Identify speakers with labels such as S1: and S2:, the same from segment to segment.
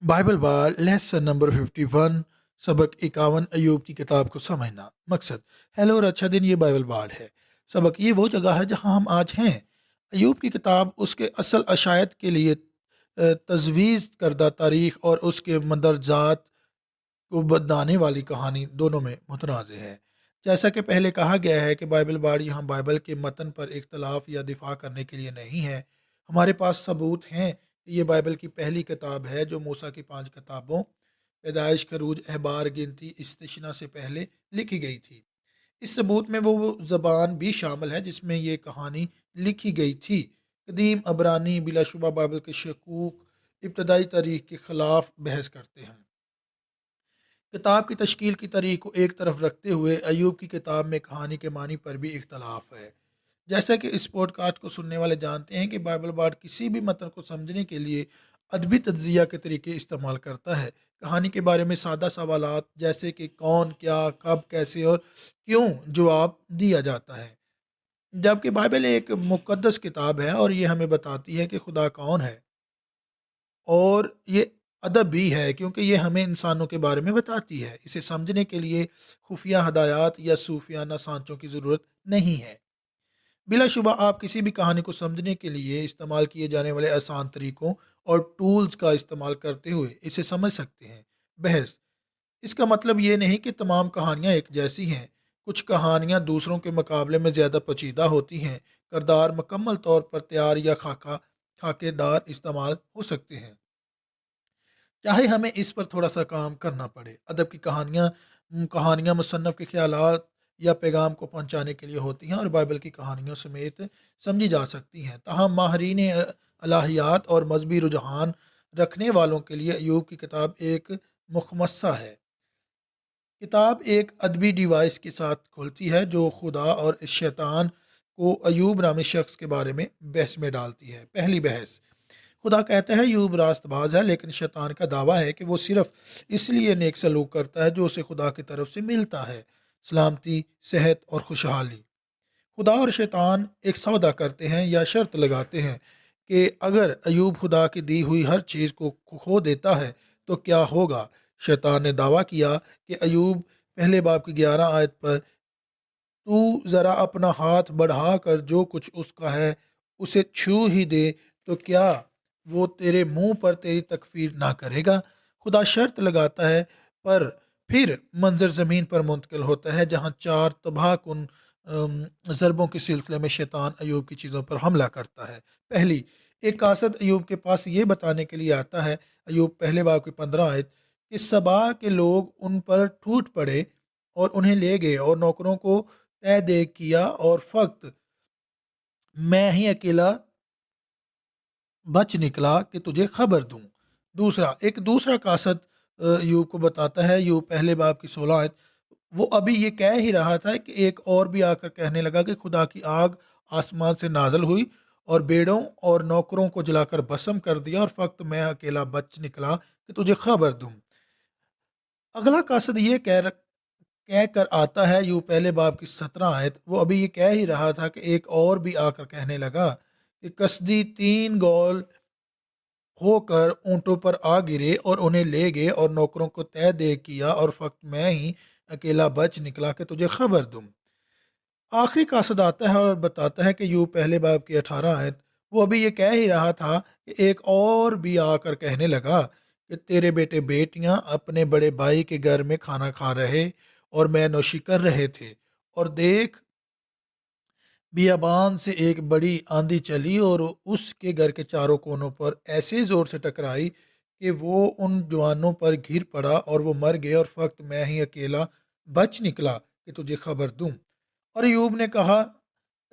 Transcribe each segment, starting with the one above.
S1: Bible बार lesson number 51 सबक 51 अयूब की किताब को समझना मकसद। हेलो और अच्छा दिन। ये बाइबल बार है। सबक ये वो जगह है जहां हम आज हैं। अयूब की किताब उसके असल अशायत के लिए तजवीज़ करदा तारीख और उसके मंदरजात को बताने वाली कहानी दोनों में मुतनाज़ है। जैसा कि पहले कहा गया है कि बाइबल बार यहाँ बाइबल के मतन पर इख्तलाफ या दिफा करने के लिए नहीं है। हमारे पास सबूत हैं कि ये बाइबल की पहली किताब है जो मूसा की 5 किताबों पैदाइश, खरूज, अहबार, गिनती, इस्तिशना से पहले लिखी गई थी। इस सबूत में वो ज़बान भी शामिल है जिसमें ये कहानी लिखी गई थी। कदीम अबरानी बिलाशुबा बाइबल के शकूक इब्तदाई तारीख के ख़िलाफ़ बहस करते हैं। किताब की तश्कील की तारीख को एक तरफ रखते हुए अयूब की किताब में कहानी के मानी पर भी इख्तलाफ है। जैसा कि इस पॉडकास्ट को सुनने वाले जानते हैं कि बाइबल बार्ड किसी भी मतन को समझने के लिए अदबी तज्जिया के तरीके इस्तेमाल करता है। कहानी के बारे में सादा सवालात जैसे कि कौन, क्या, कब, कैसे और क्यों जवाब दिया जाता है। जबकि बाइबल एक मुक़द्दस किताब है और ये हमें बताती है कि खुदा कौन है। और ये अदब भी है क्योंकि ये हमें इंसानों के बारे में बताती है। इसे समझने के लिए खुफिया हदायत या सूफियाना सांचों की ज़रूरत नहीं है। बिलाशुबा आप किसी भी कहानी को समझने के लिए इस्तेमाल किए जाने वाले आसान तरीकों और टूल्स का इस्तेमाल करते हुए इसे समझ सकते हैं। बहस। इसका मतलब ये नहीं कि तमाम कहानियाँ एक जैसी हैं। कुछ कहानियाँ दूसरों के मुकाबले में ज़्यादा पेचीदा होती हैं। किरदार मुकम्मल तौर पर तैयार या खाकेदार इस्तेमाल हो सकते हैं, चाहे हमें इस पर थोड़ा सा काम करना पड़े। अदब की कहानियाँ मुसन्नफ़ के ख्यालात या पैगाम को पहुँचाने के लिए होती हैं और बाइबल की कहानियों समेत समझी जा सकती हैं। ताहम माहरीन अलहियात और मजहबी रुझान रखने वालों के लिए अयूब की किताब एक मुखमस्सा है। किताब एक अदबी डिवाइस के साथ खुलती है जो खुदा और इस शैतान को अयूब नामी शख्स के बारे में बहस में डालती है। पहली बहस। खुदा कहता है यूब रास्तबाज है, लेकिन शैतान का दावा है कि वो सिर्फ इसलिए नेक सलूक करता है जो उसे खुदा की तरफ से मिलता है, सलामती, सेहत और खुशहाली। खुदा और शैतान एक सौदा करते हैं या शर्त लगाते हैं कि अगर अयूब खुदा की दी हुई हर चीज़ को खो देता है तो क्या होगा। शैतान ने दावा किया कि अयूब पहले बाब की 11 आयत पर तू ज़रा अपना हाथ बढ़ा कर जो कुछ उसका है उसे छू ही दे तो क्या वो तेरे मुंह पर तेरी तकफीर ना करेगा। खुदा शर्त लगाता है पर फिर मंजर ज़मीन पर मुंतकिल होता है जहाँ 4 तबाह कुन ज़रबों के सिलसिले में शैतान अयूब की चीज़ों पर हमला करता है। पहली, एक कासद अयूब के पास ये बताने के लिए आता है, अयूब पहले बाब की 15 आयत, कि सबा के लोग उन पर टूट पड़े और उन्हें ले गए और नौकरों को तय दे किया और फक्त मैं ही अकेला बच निकला कि तुझे खबर दूं। दूसरा, एक दूसरा कासद यूब को बताता है, यूब पहले बाब की 16 आयत, वो अभी ये कह ही रहा था कि एक और भी आकर कहने लगा कि खुदा की आग आसमान से नाजल हुई और बेड़ों और नौकरों को जलाकर भस्म कर दिया और फक्त मैं अकेला बच निकला कि तुझे खबर दूं। अगला कासद ये कह कर आता है, यूं पहले बाब की 17 आयत, वो अभी ये कह ही रहा था कि एक और भी आकर कहने लगा कि कसदी 3 गोल होकर ऊंटों पर आ गिरे और उन्हें ले गए और नौकरों को तय दे किया और फक्त मैं ही अकेला बच निकला कि तुझे खबर दूं। आखिरी कासद आता है और बताता है कि यूं पहले बाब की 18 आयत, वो अभी ये कह ही रहा था कि एक और भी आकर कहने लगा कि तेरे बेटे बेटियां अपने बड़े भाई के घर में खाना खा रहे और मैं नौशी कर रहे थे और देख बियाबान से एक बड़ी आंधी चली और उसके घर के चारों कोनों पर ऐसे जोर से टकराई कि वो उन जवानों पर घिर पड़ा और वो मर गए और फक्त मैं ही अकेला बच निकला कि तुझे खबर दूं। और यूब ने कहा,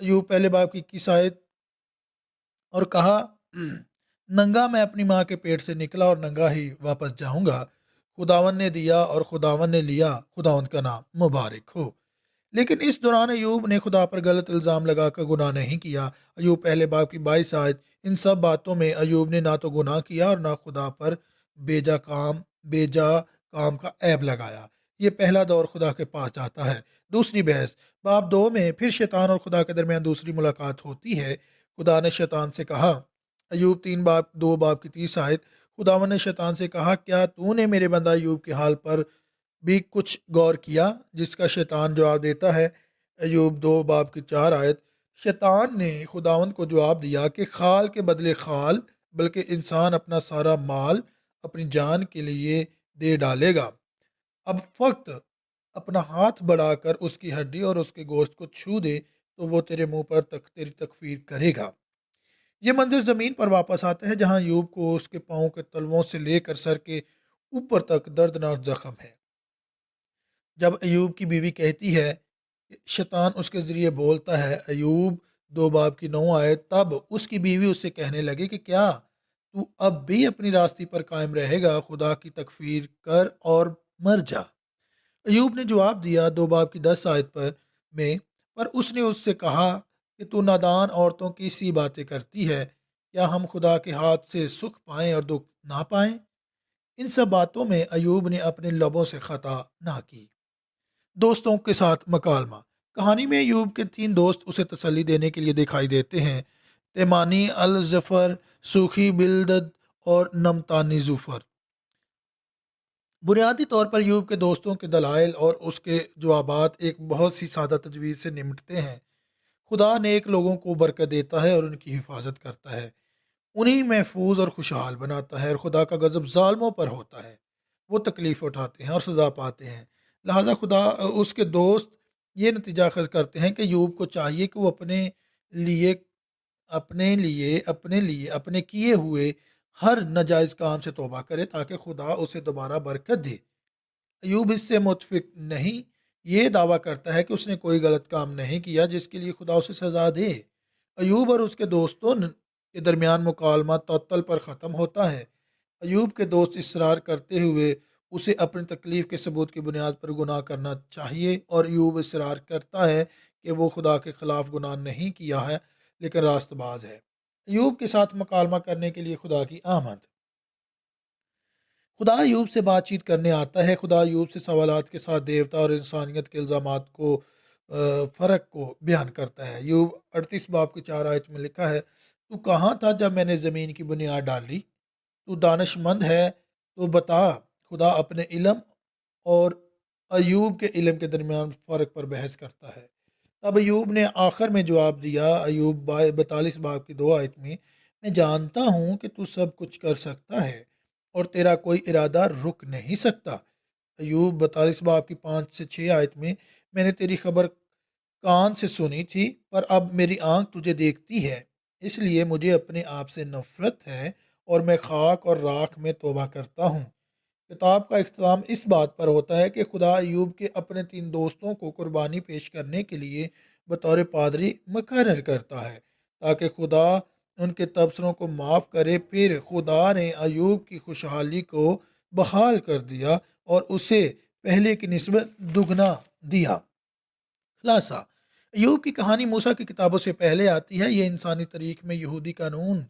S1: यूब पहले बाब की 21 आयत, और कहा, नंगा मैं अपनी माँ के पेट से निकला और नंगा ही वापस जाऊंगा। खुदावन ने दिया और खुदावन ने लिया, खुदावन का नाम मुबारक हो। लेकिन इस दौरान अयूब ने खुदा पर गलत इल्ज़ाम लगाकर गुनाह नहीं किया। अयूब पहले बाब की 22 आयत, इन सब बातों में अयूब ने ना तो गुनाह किया और ना खुदा पर बेजा काम का ऐब लगाया। ये पहला दौर खुदा के पास जाता है। दूसरी बहस। बाब 2 में फिर शैतान और खुदा के दरमियान दूसरी मुलाकात होती है। खुदा ने शैतान से कहा, अयूब 3 बाब 2 बाब की 30 आयत, خداوند نے شیطان سے کہا، کیا تو نے میرے بندہ ایوب کے حال پر بھی کچھ غور کیا؟ جس کا شیطان جواب دیتا ہے، ایوب 2:4 شیطان نے خداوند کو جواب دیا کہ خال کے بدلے خال، بلکہ انسان اپنا سارا مال اپنی جان کے لیے دے ڈالے گا۔ اب فقط اپنا ہاتھ بڑھا کر اس کی ہڈی اور اس کے گوشت کو چھو دے تو وہ تیرے منہ پر تیری تکفیر کرے گا۔ یہ منظر زمین پر واپس آتا ہے جہاں ایوب کو اس کے پاؤں کے تلووں سے لے کر سر کے اوپر تک دردناک زخم ہے۔ جب ایوب کی بیوی کہتی ہے کہ شیطان اس کے ذریعے بولتا ہے، ایوب 2:9 تب اس کی بیوی اس سے کہنے لگے کہ کیا تو اب بھی اپنی راستی پر قائم رہے گا؟ خدا کی تکفیر کر اور مر جا۔ ایوب نے جواب دیا 2:10 پر اس نے اس سے کہا کہ تو نادان عورتوں کی سی باتیں کرتی ہے، کیا ہم خدا کے ہاتھ سے سکھ پائیں اور دکھ نہ پائیں؟ ان سب باتوں میں ایوب نے اپنے لبوں سے خطا نہ کی۔ دوستوں کے ساتھ مکالمہ۔ کہانی میں ایوب کے 3 دوست اسے تسلی دینے کے لیے دکھائی دیتے ہیں، تیمانی الظفر، سوخی بلدد اور نمتانی زوفر۔ بنیادی طور پر ایوب کے دوستوں کے دلائل اور اس کے جوابات ایک بہت سی سادہ تجویز سے نمٹتے ہیں۔ خدا نیک لوگوں کو برکت دیتا ہے اور ان کی حفاظت کرتا ہے، انہیں محفوظ اور خوشحال بناتا ہے، اور خدا کا غضب ظالموں پر ہوتا ہے، وہ تکلیف اٹھاتے ہیں اور سزا پاتے ہیں۔ لہٰذا خدا اس کے دوست یہ نتیجہ اخذ کرتے ہیں کہ ایوب کو چاہیے کہ وہ اپنے کیے ہوئے ہر ناجائز کام سے توبہ کرے تاکہ خدا اسے دوبارہ برکت دے۔ ایوب اس سے متفق نہیں، یہ دعویٰ کرتا ہے کہ اس نے کوئی غلط کام نہیں کیا جس کے لیے خدا اسے سزا دے۔ ایوب اور اس کے دوستوں کے درمیان مکالمہ تعطل پر ختم ہوتا ہے۔ ایوب کے دوست اصرار کرتے ہوئے اسے اپنی تکلیف کے ثبوت کی بنیاد پر گناہ کرنا چاہیے، اور ایوب اصرار کرتا ہے کہ وہ خدا کے خلاف گناہ نہیں کیا ہے لیکن راست باز ہے۔ ایوب کے ساتھ مکالمہ کرنے کے لیے خدا کی آمد۔ خدا ایوب سے بات چیت کرنے آتا ہے۔ خدا ایوب سے سوالات کے ساتھ دیوتا اور انسانیت کے الزامات کو فرق کو بیان کرتا ہے۔ ایوب 38:4 میں لکھا ہے، تو کہاں تھا جب میں نے زمین کی بنیاد ڈالی؟ تو دانش مند ہے تو بتا۔ خدا اپنے علم اور ایوب کے علم کے درمیان فرق پر بحث کرتا ہے۔ تب ایوب نے آخر میں جواب دیا، ایوب 42:2 میں جانتا ہوں کہ تو سب کچھ کر سکتا ہے اور تیرا کوئی ارادہ رک نہیں سکتا۔ ایوب 42:5-6 میں نے تیری خبر کان سے سنی تھی، پر اب میری آنکھ تجھے دیکھتی ہے، اس لیے مجھے اپنے آپ سے نفرت ہے اور میں خاک اور راکھ میں توبہ کرتا ہوں۔ کتاب کا اختتام اس بات پر ہوتا ہے کہ خدا ایوب کے اپنے 3 دوستوں کو قربانی پیش کرنے کے لیے بطور پادری مقرر کرتا ہے تاکہ خدا ان کے تبصروں کو معاف کرے۔ پھر خدا نے ایوب کی خوشحالی کو بحال کر دیا اور اسے پہلے کی نسبت دگنا دیا۔ خلاصہ، ایوب کی کہانی موسیٰ کی کتابوں سے پہلے آتی ہے۔ یہ انسانی تاریخ میں یہودی قانون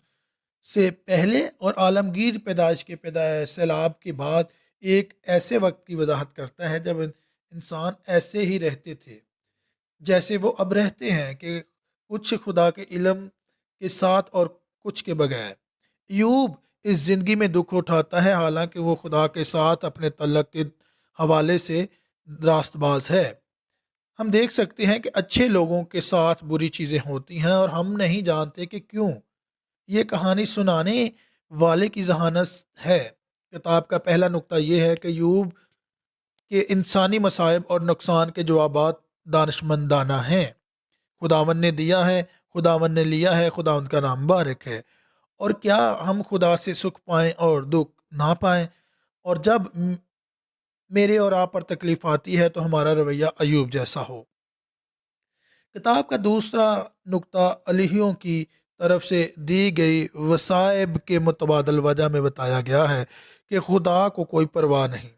S1: سے پہلے اور عالمگیر پیدائش کے سیلاب کے بعد ایک ایسے وقت کی وضاحت کرتا ہے جب انسان ایسے ہی رہتے تھے جیسے وہ اب رہتے ہیں، کہ کچھ خدا کے علم کے ساتھ اور کچھ کے بغیر۔ ایوب اس زندگی میں دکھ اٹھاتا ہے حالانکہ وہ خدا کے ساتھ اپنے تعلق کے حوالے سے راست باز ہے۔ ہم دیکھ سکتے ہیں کہ اچھے لوگوں کے ساتھ بری چیزیں ہوتی ہیں اور ہم نہیں جانتے کہ کیوں۔ یہ کہانی سنانے والے کی ذہانت ہے۔ کتاب کا پہلا نقطہ یہ ہے کہ ایوب کے انسانی مصائب اور نقصان کے جوابات دانشمندانہ ہیں۔ خداوند نے دیا ہے، خداوند نے لیا ہے، خداوند کا نام مبارک ہے۔ اور کیا ہم خدا سے سکھ پائیں اور دکھ نہ پائیں؟ اور جب میرے اور آپ پر تکلیف آتی ہے تو ہمارا رویہ ایوب جیسا ہو۔ کتاب کا دوسرا نقطہ الہیوں کی طرف سے دی گئی وصائب کے متبادل وجہ میں بتایا گیا ہے کہ خدا کو کوئی پرواہ نہیں۔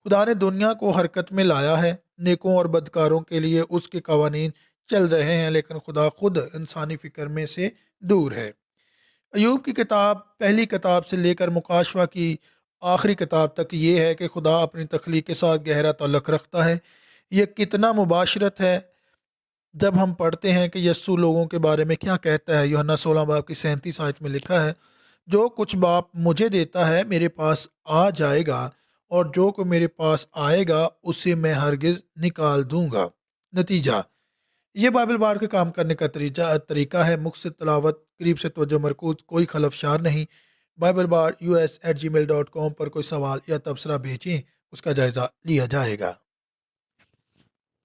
S1: خدا نے دنیا کو حرکت میں لایا ہے، نیکوں اور بدکاروں کے لیے اس کے قوانین چل رہے ہیں، لیکن خدا خود انسانی فکر میں سے دور ہے۔ ایوب کی کتاب پہلی کتاب سے لے کر مکاشفہ کی آخری کتاب تک یہ ہے کہ خدا اپنی تخلیق کے ساتھ گہرا تعلق رکھتا ہے۔ یہ کتنا مباشرت ہے جب ہم پڑھتے ہیں کہ یسوع لوگوں کے بارے میں کیا کہتا ہے۔ یوحنا 16:37 میں لکھا ہے، جو کچھ باپ مجھے دیتا ہے میرے پاس آ جائے گا، اور جو کوئی میرے پاس آئے گا اسے میں ہرگز نکال دوں گا۔ نتیجہ: یہ بائبل بار کے کام کرنے کا طریقہ ہے۔ مقصد تلاوت، قریب سے توجہ مرکوز، کوئی خلفشار نہیں۔ بائبل بار US@gmail.com پر کوئی سوال یا تبصرہ بھیجیں، اس کا جائزہ لیا جائے گا۔